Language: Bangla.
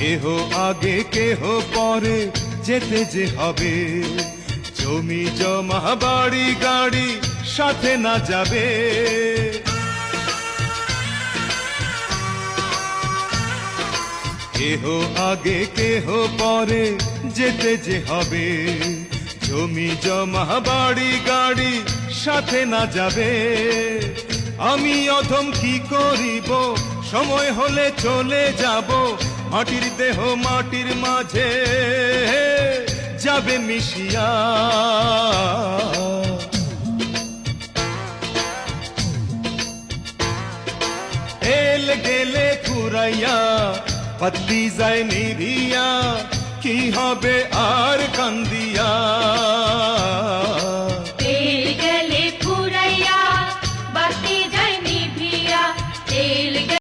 কেহ আগে কেহ পরে যেতে যে হবে, জমি জমা বাড়ি গাড়ি সাথে না যাবে। কেহ আগে কেহ পরে যেতে যে হবে, জমি জমা বাড়ি গাড়ি সাথে না যাবে। আমি অধম কি করিব, সময় হলে চলে যাব, মাটির দেহ মাটির মাঝে যাবে মিশিয়া। এল গেলে ফুরাইয়া বাতি যায় নিভিয়া, কি হবে আর কান্দিয়া।